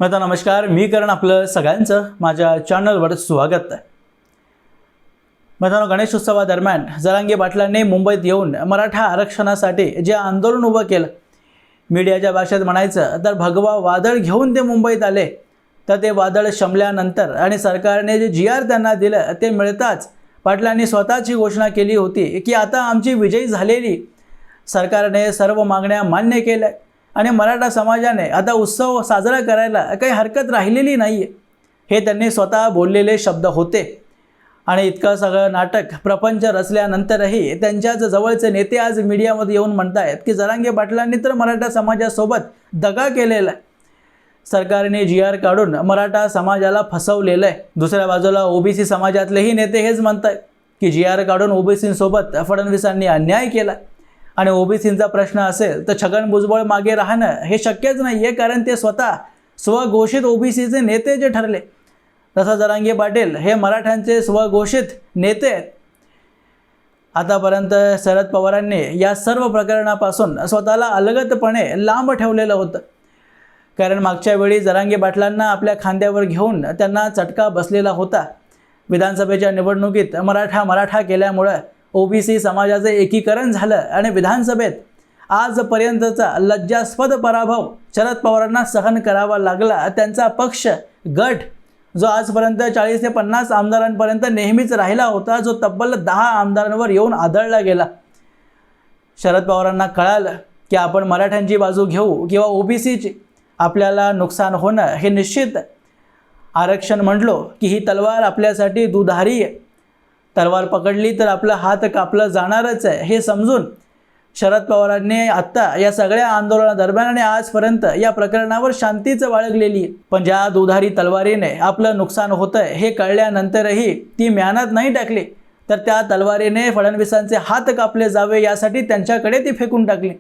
मित्रांनो नमस्कार, मी करण आपलं सगळ्यांचं माझ्या चॅनलवर स्वागत आहे। मित्रांनो, गणेशोत्सवादरम्यान जरांगे पाटलांनी मुंबईत येऊन मराठा आरक्षणासाठी जे आंदोलन उभं केलं, मीडियाच्या भाषेत म्हणायचं तर भगवा वादळ घेऊन ते मुंबईत आले। तर ते वादळ शमल्यानंतर आणि सरकारने जे GR त्यांना दिलं ते मिळताच पाटलांनी स्वतःची घोषणा केली होती की आता आमची विजयी झालेली, सरकारने सर्व मागण्या मान्य केल्या आणि मराठा समाजाने आता उत्सव साजरा करायला काही हरकत राहिलेली नाही आहे, हे त्यांनी स्वतः बोललेले शब्द होते। आणि इतकं सगळं नाटक प्रपंच रचल्यानंतरही त्यांच्याच जवळचे नेते आज मीडियामध्ये येऊन म्हणतायत की जरांगे पाटलांनी तर मराठा समाजासोबत दगा केलेला आहे, सरकारने GR काढून मराठा समाजाला फसवलेलं आहे। दुसऱ्या बाजूला OBC समाजातलेही नेते हेच म्हणतात की GR काढून OBCंसोबत फडणवीसांनी अन्याय केला आणि OBCंचा प्रश्न असेल तर छगन भुजबळ मागे राहणं हे शक्यच नाही आहे, कारण ते स्वतः स्वघोषित OBCचे नेते जे ठरले। तसा जरांगे पाटील हे मराठ्यांचे स्वघोषित नेते आहेत। आतापर्यंत शरद पवारांनी या सर्व प्रकरणापासून स्वतःला अलगदपणे लांब ठेवलेलं होतं, कारण मागच्या वेळी जरांगे पाटलांना आपल्या खांद्यावर घेऊन त्यांना चटका बसलेला होता। विधानसभेच्या निवडणुकीत मराठा केल्यामुळे OBC समाजाचे एकीकरण झालं आणि विधानसभेत आजपर्यंतचा लज्जास्पद पराभव शरद पवारांना सहन करावा लागला। त्यांचा पक्ष गट जो आजपर्यंत 40 ते 50 आमदारांपर्यंत नेहमीच राहिला होता, जो तब्बल 10 आमदारांवर येऊन आदळला गेला। शरद पवारांना कळालं की आपण मराठ्यांची बाजू घेऊ किंवा OBCची, आपल्याला नुकसान होणं हे निश्चित। आरक्षण म्हटलो की ही तलवार आपल्यासाठी दुधारी आहे, तलवार पकडली तर आपला हात कापला जाणारच आहे, हे समजून शरद पवारांनी आत्ता या सगळ्या आंदोलनादरम्यान आणि आजपर्यंत या प्रकरणावर शांतीच बाळगलेली आहे। पण ज्या दुधारी तलवारीने आपलं नुकसान होतंय हे कळल्यानंतरही ती म्यानात नाही टाकली, तर त्या तलवारीने फडणवीसांचे हात कापले जावे यासाठी त्यांच्याकडे ती फेकून टाकली।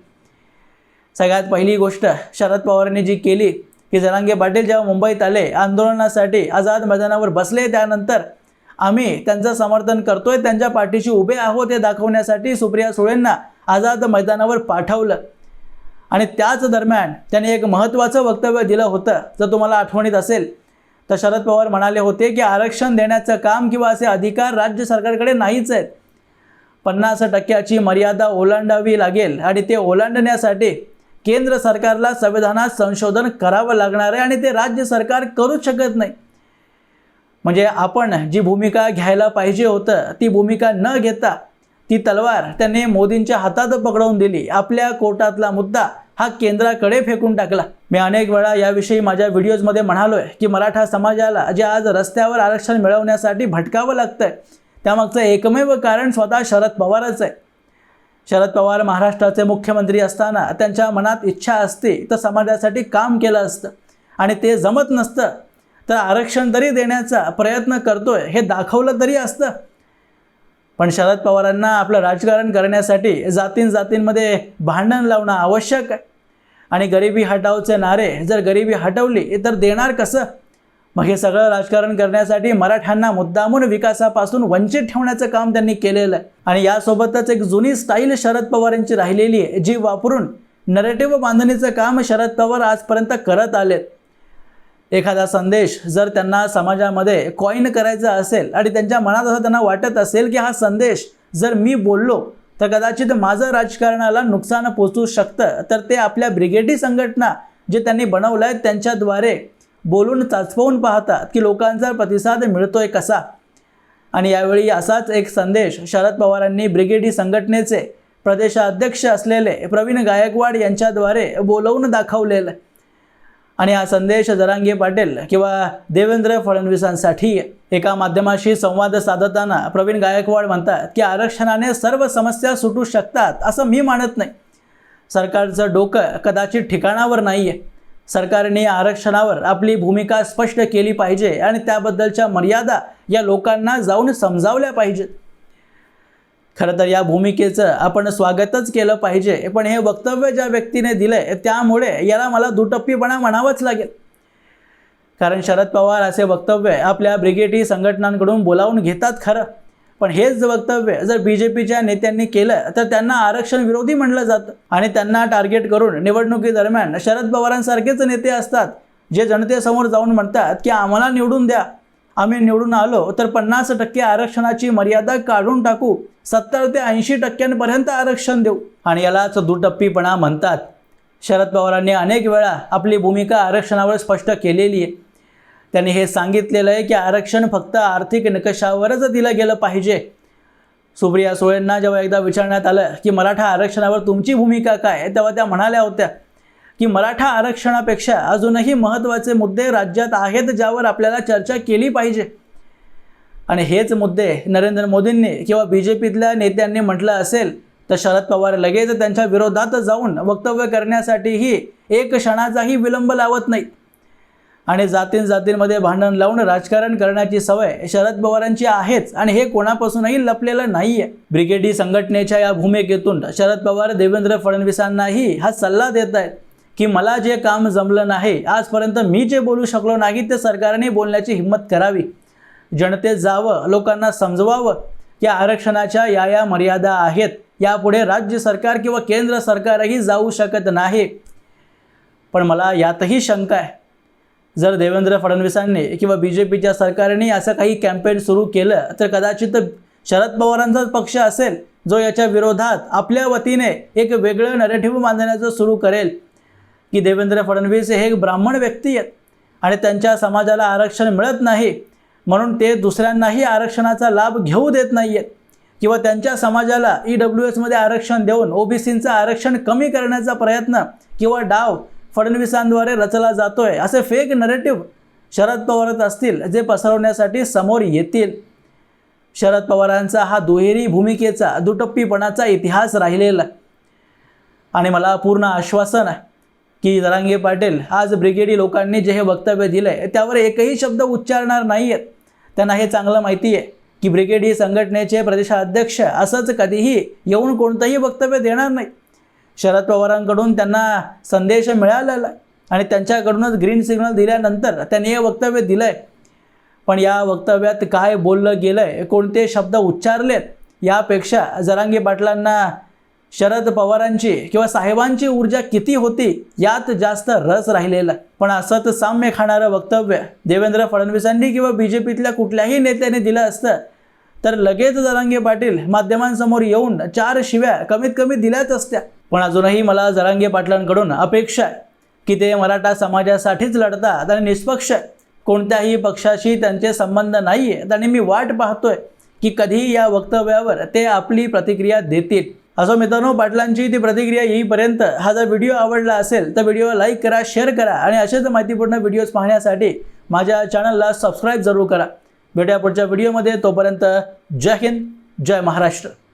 सगळ्यात पहिली गोष्ट शरद पवारांनी जी केली की जरांगे पाटील जेव्हा मुंबईत आले आंदोलनासाठी, आझाद मैदानावर बसले, त्यानंतर आम्ही त्यांचं समर्थन करतोय, त्यांच्या पाठीशी उभे आहोत हे दाखवण्यासाठी सुप्रिया सुळेंना आझाद मैदानावर पाठवलं। आणि त्याच दरम्यान त्यांनी एक महत्त्वाचं वक्तव्य दिलं होतं, जर तुम्हाला आठवणीत असेल तर शरद पवार म्हणाले होते की आरक्षण देण्याचं काम किंवा असे अधिकार राज्य सरकारकडे नाहीच आहेत, 50% मर्यादा ओलांडावी लागेल आणि ते ओलांडण्यासाठी केंद्र सरकारला संविधानात संशोधन करावं लागणार आहे आणि ते राज्य सरकार करूच शकत नाही। म्हणजे आपण जी भूमिका घ्यायला पाहिजे होतं ती भूमिका न घेता ती तलवार त्यांनी मोदींच्या हातात पकडवून दिली। आपल्या कोर्टातला मुद्दा हा केंद्राकडे फेकून टाकला। मी अनेक वेळा याविषयी माझ्या व्हिडिओजमध्ये म्हणालोय की मराठा समाजाला जे आज रस्त्यावर आरक्षण मिळवण्यासाठी भटकावं लागतंय त्यामागचं एकमेव कारण स्वतः शरद पवारच आहे। शरद पवार महाराष्ट्राचे मुख्यमंत्री असताना त्यांच्या मनात इच्छा असते तर समाजासाठी काम केलं असतं, आणि ते जमत नसतं तर आरक्षण तरी देण्याचा प्रयत्न करतोय हे दाखवलं तरी असतं। पण शरद पवारांना आपलं राजकारण करण्यासाठी जातींमध्ये भांडण लावणं आवश्यक आहे, आणि गरिबी हटावचे नारे जर गरिबी हटवली तर देणार कसं? मग हे सगळं राजकारण करण्यासाठी मराठ्यांना मुद्दामून विकासापासून वंचित ठेवण्याचं काम त्यांनी केलेलं आहे। आणि यासोबतच एक जुनी स्टाईल शरद पवारांची राहिलेली आहे, जी वापरून नरेटिव्ह बांधणीचं काम शरद पवार आजपर्यंत करत आलेत। एखादा संदेश जर त्यांना समाजामध्ये कॉइन करायचा असेल आणि त्यांच्या मनात असं त्यांना वाटत असेल की हा संदेश जर मी बोललो तर कदाचित माझं राजकारणाला नुकसान पोचू शकतं, तर ते आपल्या ब्रिगेडी संघटना जे त्यांनी बनवलं आहे त्यांच्याद्वारे बोलून चाचपवून पाहतात की लोकांचा प्रतिसाद मिळतोय कसा। आणि यावेळी असाच एक संदेश शरद पवारांनी ब्रिगेडी संघटनेचे प्रदेशाध्यक्ष असलेले प्रवीण गायकवाड यांच्याद्वारे बोलवून दाखवलेलं आहे। आणि हा संदेश जरांगे पाटील किंवा देवेंद्र फडणवीसांसाठी एका माध्यमाशी संवाद साधताना प्रवीण गायकवाड म्हणतात की आरक्षणाने सर्व समस्या सुटू शकतात असं मी मानत नाही। सरकारचं डोकं कदाचित ठिकाणावर नाही आहे, सरकारने आरक्षणावर आपली भूमिका स्पष्ट केली पाहिजे आणि त्याबद्दलच्या मर्यादा या लोकांना जाऊन समजावल्या पाहिजेत। खरं तर या भूमिकेचं आपण स्वागतच केलं पाहिजे, पण हे वक्तव्य ज्या व्यक्तीने दिलंय त्यामुळे याला मला दुटप्पीपणा म्हणावंच लागेल। कारण शरद पवार असे वक्तव्य आपल्या ब्रिगेडी संघटनांकडून बोलावून घेतात खरं, पण हेच वक्तव्य जर BJPच्या नेत्यांनी केलं तर त्यांना आरक्षण विरोधी म्हणलं जातं आणि त्यांना टार्गेट करून निवडणुकीदरम्यान शरद पवारांसारखेच नेते असतात जे जनतेसमोर जाऊन म्हणतात की आम्हाला निवडून द्या, आम्ही निवडून आलो तर 50% आरक्षणाची मर्यादा काढून टाकू, 70 ते 80% आरक्षण देऊ, आणि यालाच दुटप्पीपणा म्हणतात. शरद पवारांनी अनेक वेळा आपली भूमिका आरक्षणावर स्पष्ट केलेली आहे. त्यांनी हे सांगितलेलं आहे की आरक्षण फक्त आर्थिक निकषावरच दिलं गेलं पाहिजे. सुप्रिया सुळेंना जेव्हा एकदा विचारण्यात आलं की मराठा आरक्षणावर तुमची भूमिका काय, तेव्हा त्या म्हणाल्या होत्या की मराठा आरक्षणापेक्षा अजूनही महत्त्वाचे मुद्दे राज्यात आहेत ज्यावर आपल्याला चर्चा केली पाहिजे. आणि हेच मुद्दे नरेंद्र मोदींनी किंवा BJPतल्या नेत्यांनी म्हटलं असेल तर शरद पवार लगेच त्यांच्या विरोधात जाऊन वक्तव्य करण्यासाठीही एक क्षणाचाही विलंब लावत नाही. आणि जातींमध्ये भांडण लावून राजकारण करण्याची सवय शरद पवारांची आहेच, आणि हे कोणापासूनही लपलेलं नाही आहे. ब्रिगेडी संघटनेच्या या भूमिकेतून शरद पवार देवेंद्र फडणवीसांनाही हा सल्ला देत आहेत की मला जे काम जमलं नाही, आजपर्यंत मी जे बोलू शकलो नाही ते सरकारने बोलण्याची हिंमत करावी. जनतेत जावं, लोकांना समजवावं की आरक्षणाच्या या मर्यादा आहेत, यापुढे राज्य सरकार किंवा केंद्र सरकारही जाऊ शकत नाही. पण मला यातही शंका आहे, जर देवेंद्र फडणवीसांनी किंवा BJPच्या सरकारने असं काही कॅम्पेन सुरू केलं तर कदाचित शरद पवारांचाच पक्ष असेल जो याच्या विरोधात आपल्या वतीने एक वेगळं नरेटिव्ह बांधण्याचं सुरू करेल की देवेंद्र फडणवीस हे एक ब्राह्मण व्यक्ती आहेत आणि त्यांच्या समाजाला आरक्षण मिळत नाही म्हणून ते दुसऱ्यांनाही आरक्षणाचा लाभ घेऊ देत नाही आहेत, किंवा त्यांच्या समाजाला EWSमध्ये आरक्षण देऊन OBCचं आरक्षण कमी करण्याचा प्रयत्न किंवा डाव फडणवीसांद्वारे रचला जातोय, असे फेक नरेटिव्ह शरद पवारच असतील जे पसरवण्यासाठी समोर येतील. शरद पवारांचा हा दुहेरी भूमिकेचा, दुटप्पीपणाचा इतिहास राहिलेला. आणि मला पूर्ण आश्वासन आहे की जरांगे पाटील आज ब्रिगेडी लोकांनी जे हे वक्तव्य दिलंय त्यावर एकही शब्द उच्चारणार नाही आहेत. त्यांना हे चांगलं माहिती आहे की ब्रिगेडी संघटनेचे प्रदेशाध्यक्ष असंच कधीही येऊन कोणतंही वक्तव्य देणार नाही. शरद पवारांकडून त्यांना संदेश मिळालेला आणि त्यांच्याकडूनच ग्रीन सिग्नल दिल्यानंतर त्यांनी हे वक्तव्य दिलं आहे. पण या वक्तव्यात काय बोललं गेलं आहे, कोणते शब्द उच्चारलेत, यापेक्षा जरांगे पाटलांना शरद पवारांची किंवा साहेबांची ऊर्जा किती होती यात जास्त रस राहिलेला. पण असंच साम्य खाणारं वक्तव्य देवेंद्र फडणवीसांनी किंवा BJPतल्या कुठल्याही नेत्याने दिलं असतं तर लगेच जरांगे पाटील माध्यमांसमोर येऊन 4 शिव्या कमीत कमी दिल्याच असत्या. पण अजूनही मला जरांगे पाटलांकडून अपेक्षा आहे की ते मराठा समाजासाठीच लढतात आणि निष्पक्ष, कोणत्याही पक्षाशी त्यांचे संबंध नाही आहेत, आणि मी वाट पाहतोय की कधी या वक्तव्यावर ते आपली प्रतिक्रिया देतील. असो मित्रांनो, पाटलांची ती प्रतिक्रिया येईपर्यंत हा जर व्हिडिओ आवडला असेल तर व्हिडिओला लाईक करा, शेअर करा, आणि असेच माहितीपूर्ण व्हिडिओज पाहण्यासाठी माझ्या चॅनलला सबस्क्राईब जरूर करा. भेटूया पुढच्या व्हिडिओमध्ये. तोपर्यंत जय हिंद, जय महाराष्ट्र.